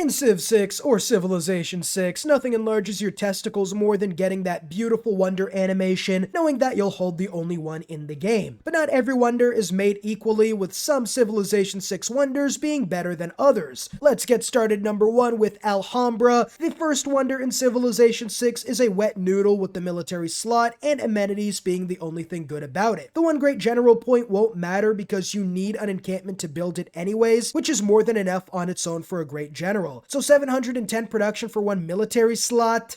In Civ 6 or Civilization 6, nothing enlarges your testicles more than getting that beautiful wonder animation, knowing that you'll hold the only one in the game. But not every wonder is made equally, with some Civilization 6 wonders being better than others. Let's get started number 1 with Alhambra. The first wonder in Civilization 6 is a wet noodle with the military slot and amenities being the only thing good about it. The one great general point won't matter because you need an encampment to build it anyways, which is more than enough on its own for a great general. So 710 production for one military slot.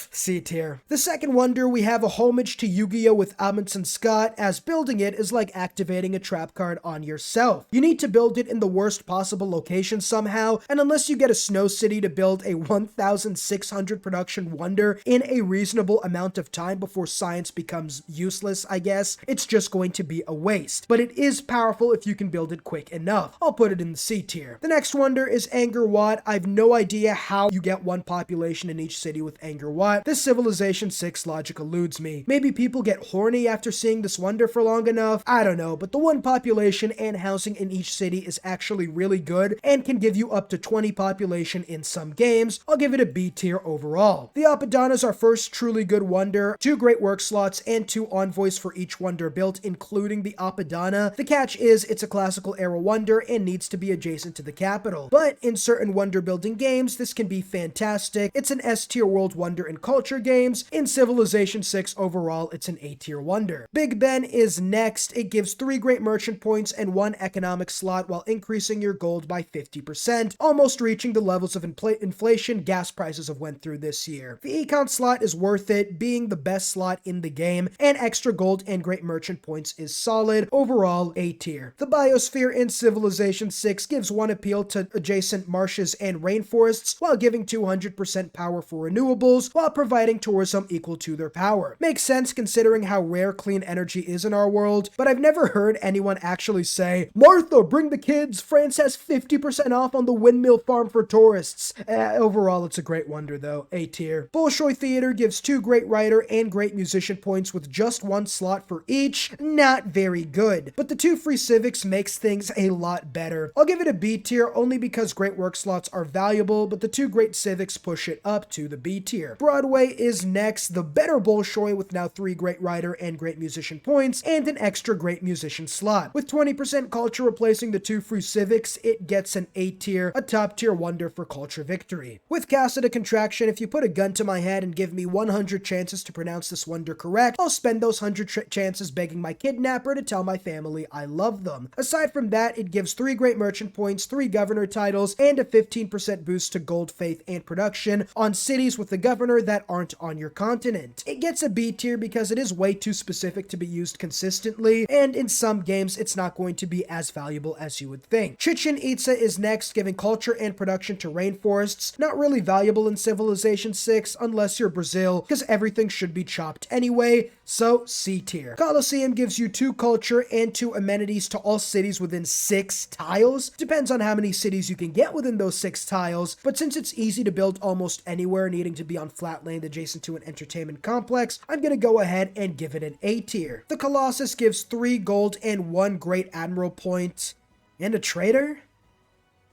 C tier. The second wonder, we have a homage to Yu-Gi-Oh! With Amundson Scott, as building it is like activating a trap card on yourself. You need to build it in the worst possible location somehow, and unless you get a snow city to build a 1,600 production wonder in a reasonable amount of time before science becomes useless, I guess, it's just going to be a waste. But it is powerful if you can build it quick enough. I'll put it in the C tier. The next wonder is Angkor Wat. I've no idea how you get one population in each city with Angkor Wat. This Civilization 6 logic eludes me. Maybe people get horny after seeing this wonder for long enough? I don't know, but the one population and housing in each city is actually really good and can give you up to 20 population in some games. I'll give it a B tier overall. The Apadana is our first truly good wonder. 2 great work slots and 2 envoys for each wonder built, including the Apadana. The catch is it's a classical era wonder and needs to be adjacent to the capital. But in certain wonder building games, this can be fantastic. It's an S tier world wonder in culture games. In Civilization 6 overall, it's an A tier wonder. Big Ben is next. It gives 3 great merchant points and 1 economic slot while increasing your gold by 50%, almost reaching the levels of inflation gas prices have went through this year. The econ slot is worth it, being the best slot in the game, and extra gold and great merchant points is solid. Overall, A tier. The Biosphere in Civilization 6 gives 1 appeal to adjacent marshes and rainforests while giving 200% power for renewables while providing tourism equal to their power. Makes sense considering how rare clean energy is in our world, but I've never heard anyone actually say, "Martha, bring the kids, France has 50% off on the windmill farm for tourists." Overall, it's a great wonder though, A tier. Bolshoi Theatre gives 2 great writer and great musician points with just 1 slot for each. Not very good, but the 2 free civics makes things a lot better. I'll give it a B tier only because great work slots are valuable, but the 2 great civics push it up to the B tier. Broadway is next, the better Bolshoi with now 3 great writer and great musician points and an extra great musician slot. With 20% culture replacing the 2 free civics, it gets an A tier, a top tier wonder for culture victory. With Casa De Contraction, if you put a gun to my head and give me 100 chances to pronounce this wonder correct, I'll spend those 100 chances begging my kidnapper to tell my family I love them. Aside from that, it gives 3 great merchant points, 3 governor titles, and a 15% boost to gold, faith, and production on cities with the governor that aren't on your continent. It gets a B tier because it is way too specific to be used consistently, and in some games it's not going to be as valuable as you would think. Chichen Itza is next, giving culture and production to rainforests. Not really valuable in Civilization 6 unless you're Brazil, because everything should be chopped anyway, so C tier. Colosseum gives you 2 culture and 2 amenities to all cities within 6 tiles. Depends on how many cities you can get within those 6 tiles, but since it's easy to build almost anywhere needing to be on flat land adjacent to an entertainment complex, I'm gonna go ahead and give it an A tier. The Colossus gives 3 gold and 1 great admiral point and a trader,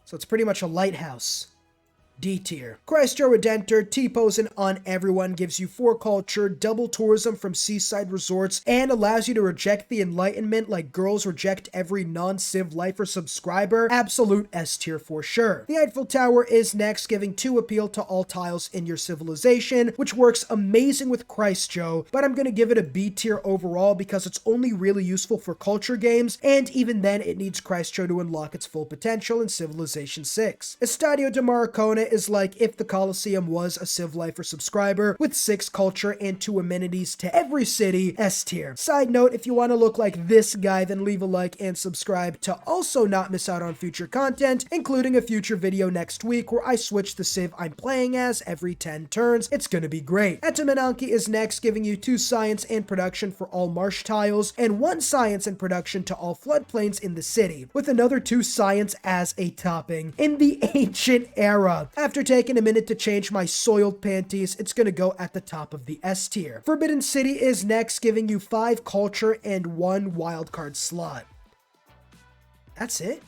so it's pretty much a lighthouse. D tier. Cristo Redentor, T-posing on everyone, gives you 4 culture, double tourism from seaside resorts, and allows you to reject the Enlightenment like girls reject every non-Civ lifer subscriber. Absolute S tier for sure. The Eiffel Tower is next, giving 2 appeal to all tiles in your civilization, which works amazing with Cristo, but I'm gonna give it a B tier overall because it's only really useful for culture games, and even then it needs Cristo to unlock its full potential in Civilization 6. Estadio De Maracana is like if the Colosseum was a Civ Lifer subscriber with 6 culture and 2 amenities to every city. S tier. Side note, if you want to look like this guy, then leave a like and subscribe to also not miss out on future content, including a future video next week where I switch the Civ I'm playing as every 10 turns. It's gonna be great. Etemenanki is next, giving you 2 science and production for all marsh tiles and 1 science and production to all floodplains in the city, with another 2 science as a topping. In the ancient era, after taking a minute to change my soiled panties, it's gonna go at the top of the S tier. Forbidden City is next, giving you 5 culture and 1 wildcard slot. That's it?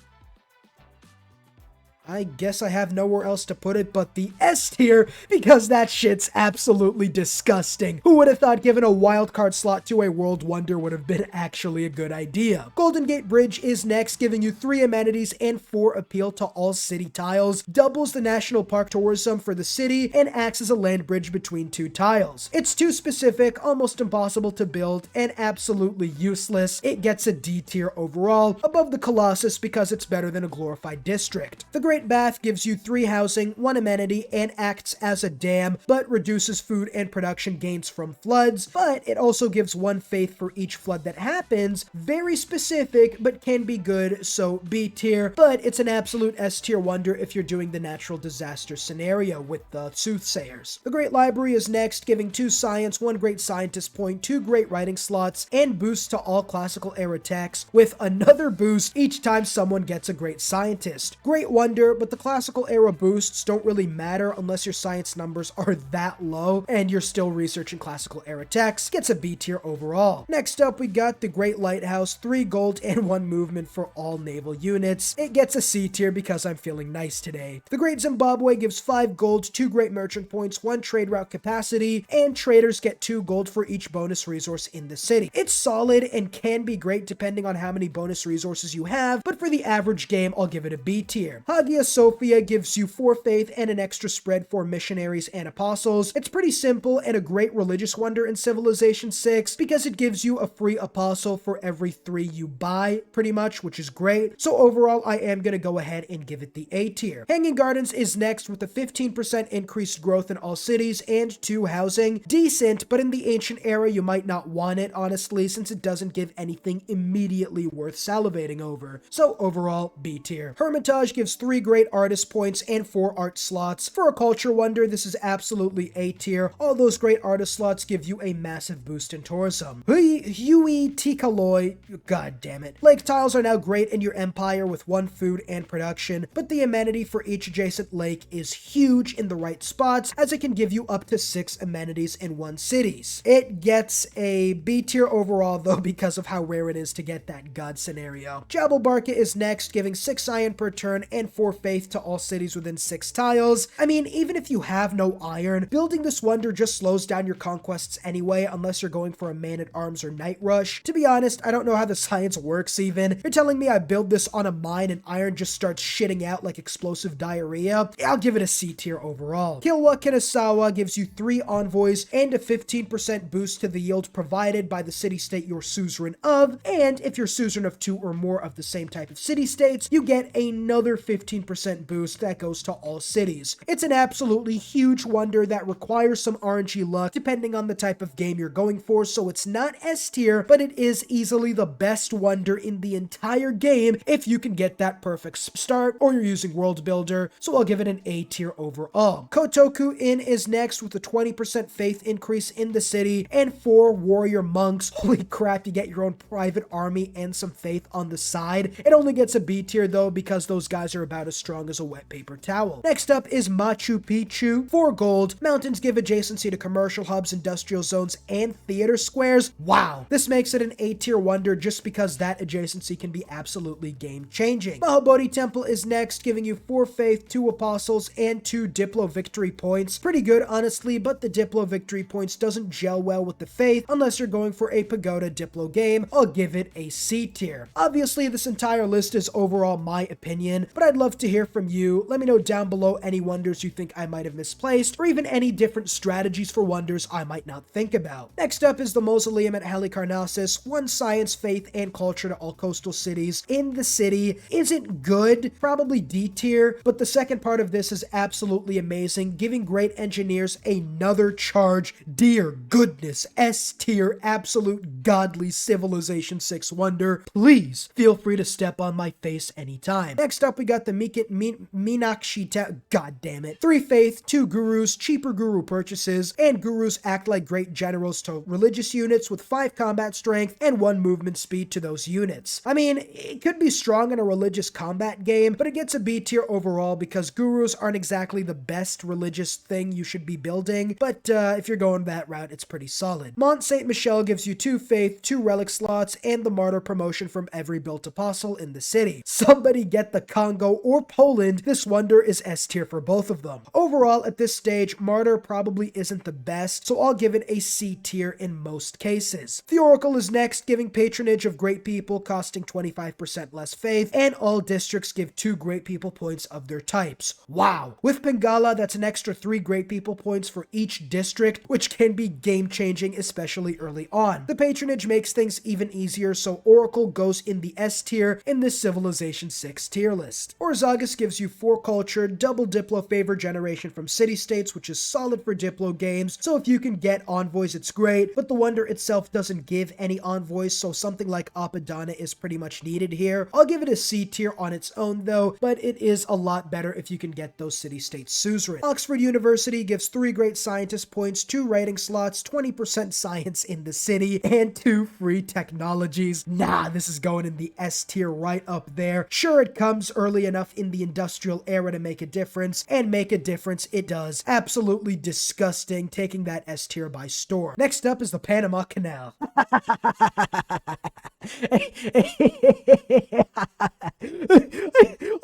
I guess I have nowhere else to put it but the S tier, because that shit's absolutely disgusting. Who would have thought giving a wildcard slot to a world wonder would have been actually a good idea? Golden Gate Bridge is next, giving you 3 amenities and 4 appeal to all city tiles, doubles the national park tourism for the city, and acts as a land bridge between 2 tiles. It's too specific, almost impossible to build, and absolutely useless. It gets a D tier overall, above the Colossus because it's better than a glorified district. The Great Bath gives you 3 housing, 1 amenity, and acts as a dam, but reduces food and production gains from floods, but it also gives 1 faith for each flood that happens. Very specific, but can be good, so B tier, but it's an absolute S tier wonder if you're doing the natural disaster scenario with the soothsayers. The Great Library is next, giving 2 science, 1 great scientist point, 2 great writing slots, and boosts to all classical era texts, with another boost each time someone gets a great scientist. Great wonder, but the classical era boosts don't really matter unless your science numbers are that low and you're still researching classical era texts. Gets a B tier overall. Next up, we got the Great Lighthouse, 3 gold and 1 movement for all naval units. It gets a C tier because I'm feeling nice today. The Great Zimbabwe gives 5 gold, 2 great merchant points, 1 trade route capacity, and traders get 2 gold for each bonus resource in the city. It's solid and can be great depending on how many bonus resources you have, but for the average game, I'll give it a B tier. Hagia Sophia gives you 4 faith and an extra spread for missionaries and apostles. It's pretty simple and a great religious wonder in Civilization 6 because it gives you a free apostle for every 3 you buy, pretty much, which is great. So overall, I am going to go ahead and give it the A tier. Hanging Gardens is next with a 15% increased growth in all cities and 2 housing. Decent, but in the ancient era, you might not want it, honestly, since it doesn't give anything immediately worth salivating over. So overall, B tier. Hermitage gives 3 great artist points and 4 art slots. For a culture wonder, this is absolutely A tier. All those great artist slots give you a massive boost in tourism. Huey Teocalli, god damn it. Lake tiles are now great in your empire with 1 food and production, but the amenity for each adjacent lake is huge in the right spots, as it can give you up to 6 amenities in 1 cities. It gets a B tier overall though because of how rare it is to get that god scenario. Jabal Barkal is next, giving 6 iron per turn and 4 faith to all cities within 6 tiles. I mean, even if you have no iron, building this wonder just slows down your conquests anyway, unless you're going for a man-at-arms or night rush. To be honest, I don't know how the science works even. You're telling me I build this on a mine and iron just starts shitting out like explosive diarrhea? I'll give it a C tier overall. Kilwa Kisinawa gives you 3 envoys and a 15% boost to the yield provided by the city-state you're suzerain of, and if you're suzerain of 2 or more of the same type of city-states, you get another 15% boost that goes to all cities. It's an absolutely huge wonder that requires some RNG luck depending on the type of game you're going for, so it's not S tier, but it is easily the best wonder in the entire game if you can get that perfect start or you're using World Builder, so I'll give it an A tier overall. Kotoku-Inn is next with a 20% faith increase in the city and 4 warrior monks. Holy crap, you get your own private army and some faith on the side. It only gets a B tier though because those guys are about as strong as a wet paper towel. Next up is Machu Picchu. 4 gold. Mountains give adjacency to commercial hubs, industrial zones, and theater squares. Wow. This makes it an A tier wonder just because that adjacency can be absolutely game changing. Mahabodhi Temple is next, giving you 4 faith, 2 apostles, and 2 Diplo victory points. Pretty good honestly, but the Diplo victory points doesn't gel well with the faith unless you're going for a pagoda Diplo game. I'll give it a C tier. Obviously this entire list is overall my opinion, but I'd love to hear from you. Let me know down below any wonders you think I might have misplaced, or even any different strategies for wonders I might not think about. Next up is the Mausoleum at Halicarnassus. 1 science, faith, and culture to all coastal cities in the city. Isn't good, probably D tier, but the second part of this is absolutely amazing, giving great engineers another charge. Dear goodness, S tier, absolute godly Civilization 6 wonder. Please feel free to step on my face anytime. Next up, we got the Meenakshi Temple. God damn it. 3 faith, 2 gurus, cheaper guru purchases, and gurus act like great generals to religious units with 5 combat strength and 1 movement speed to those units. I mean, it could be strong in a religious combat game, but it gets a B tier overall because gurus aren't exactly the best religious thing you should be building, but if you're going that route, it's pretty solid. Mont Saint Michel gives you 2 faith, 2 relic slots, and the martyr promotion from every built apostle in the city. Somebody get the Congo or For Poland, this wonder is S tier for both of them. Overall, at this stage, Martyr probably isn't the best, so I'll give it a C tier in most cases. The Oracle is next, giving patronage of great people, costing 25% less faith, and all districts give 2 great people points of their types. Wow! With Pingala, that's an extra 3 great people points for each district, which can be game-changing, especially early on. The patronage makes things even easier, so Oracle goes in the S tier in this Civilization 6 tier list. Orzagas gives you 4 culture, double Diplo favor generation from city-states, which is solid for Diplo games, so if you can get envoys, it's great, but the wonder itself doesn't give any envoys, so something like Apadana is pretty much needed here. I'll give it a C tier on its own though, but it is a lot better if you can get those city-state suzerain. Oxford University gives 3 great scientist points, 2 writing slots, 20% science in the city, and 2 free technologies. Nah, this is going in the S tier right up there. Sure, it comes early enough in the industrial era to make a difference, and make a difference it does. Absolutely disgusting, taking that S tier by storm. Next up is the Panama Canal.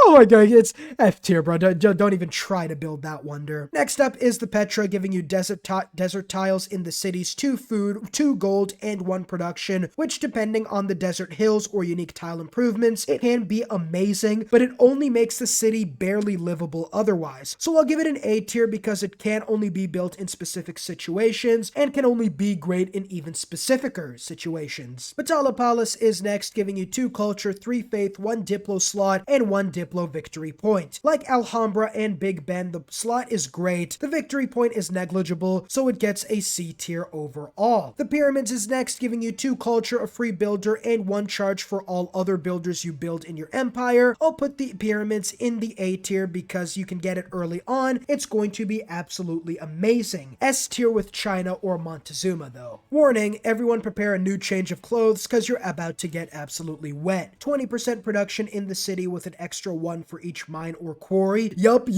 Oh my god, it's F tier, bro. Don't even try to build that wonder. Next up is the Petra, giving you desert tiles in the cities, 2 food, 2 gold, and 1 production, which depending on the desert hills or unique tile improvements, it can be amazing, but it only makes the city barely livable otherwise. So I'll give it an A tier because it can only be built in specific situations and can only be great in even specificer situations. Potala Palace is next, giving you 2 culture, 3 faith, 1 Diplo slot, and 1 Diplo victory point. Like Alhambra and Big Ben, the slot is great, the victory point is negligible, so it gets a C tier overall. The Pyramids is next, giving you 2 culture, a free builder, and 1 charge for all other builders you build in your empire. I'll put the Pyramids in the A tier because you can get it early on. It's going to be absolutely amazing. S tier with China or Montezuma though. Warning, everyone prepare a new change of clothes because you're about to get absolutely wet. 20% production in the city with an extra 1 for each mine or quarry. Yup,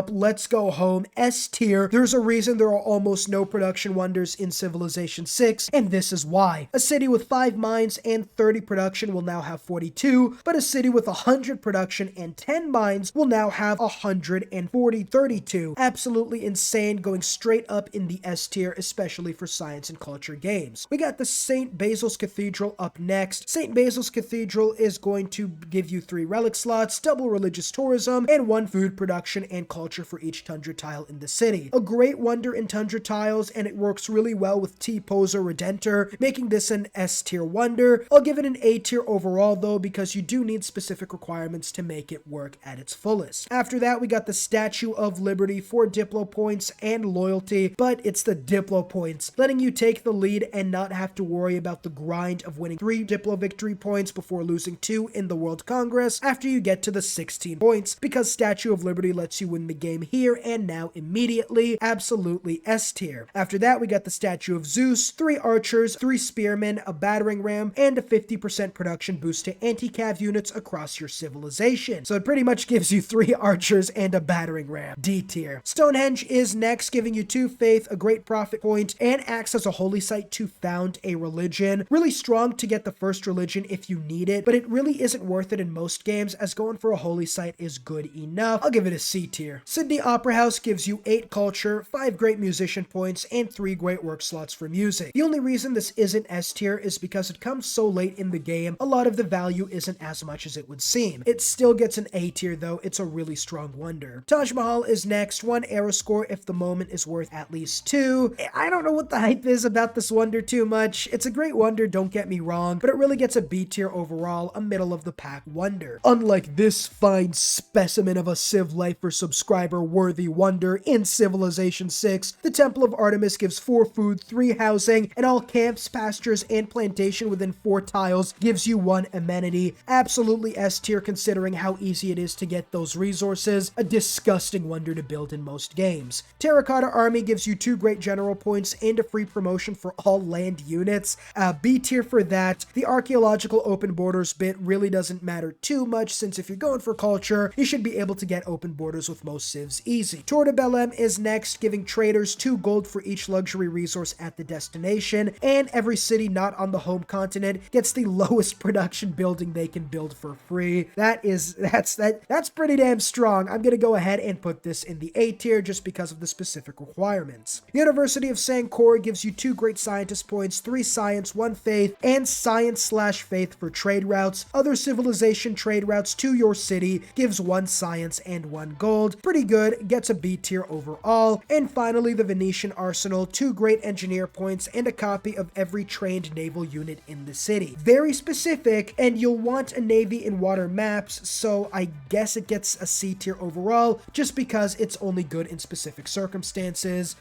let's go home. S tier. There's a reason there are almost no production wonders in Civilization 6, and this is why. A city with 5 mines and 30 production will now have 42, but a city with 100 production and 10 mines will now have 32. Absolutely insane, going straight up in the S tier, especially for science and culture games. We got the St. Basils Cathedral up next. St. Basils Cathedral is going to give you 3 relic slots, double religious tourism, and 1 food production and culture for each tundra tile in the city. A great wonder in tundra tiles, and it works really well with Cristo Redentor, making this an S tier wonder. I'll give it an A tier overall though, because you do need specific requirements to make it work at its fullest. After that, we got the Statue of Liberty, 4 Diplo points and loyalty, but it's the Diplo points, letting you take the lead and not have to worry about the grind of winning 3 Diplo victory points before losing 2 in the World Congress after you get to the 16 points, because Statue of Liberty lets you win the game here and now immediately. Absolutely S tier. After that, we got the Statue of Zeus, 3 archers, 3 spearmen, a battering ram, and a 50% production boost to anti-cav units across your civilization. So it pretty much gives you 3 archers and a battering ram. D tier. Stonehenge is next, giving you 2 faith, a great profit point, and acts as a holy site to found a religion. Really strong to get the first religion if you need it, but it really isn't worth it in most games, as going for a holy site is good enough. I'll give it a C tier. Sydney Opera House gives you 8 culture, 5 great musician points, and 3 great work slots for music. The only reason this isn't S tier is because it comes so late in the game, a lot of the value isn't as much as it would seem. It still gets an A tier though, it's a really strong wonder. Taj Mahal is next, 1 era score if the moment is worth at least 2. I don't know what the hype is about this wonder too much. It's a great wonder, don't get me wrong, but it really gets a B tier overall, a middle of the pack wonder. Unlike this fine specimen of a Civ Lifer subscriber worthy wonder in Civilization 6, the Temple of Artemis gives 4 food, 3 housing, and all camps, pastures, and plantation within 4 tiles gives you 1 amenity. Absolutely S tier considering how easy it is to get those resources. A disgusting wonder to build in most games. Terracotta Army gives you 2 great general points and a free promotion for all land units. B tier for that. The archaeological open borders bit really doesn't matter too much, since if you're going for culture, you should be able to get open borders with most civs easy. Tour de Belém is next, giving traders 2 gold for each luxury resource at the destination, and every city not on the home continent gets the lowest production building they can build for free. That's That's pretty damn strong. I'm gonna go ahead and put this in the A tier just because of the specific requirements. University of Sankore gives you 2 great scientist points, 3 science, 1 faith, and science/faith for trade routes. Other civilization trade routes to your city gives 1 science and 1 gold. Pretty good, gets a B tier overall. And finally, the Venetian Arsenal, 2 great engineer points and a copy of every trained naval unit in the city. Very specific, and you'll want a navy in water maps, so I guess it gets a C tier overall just because it's only good in specific circumstances.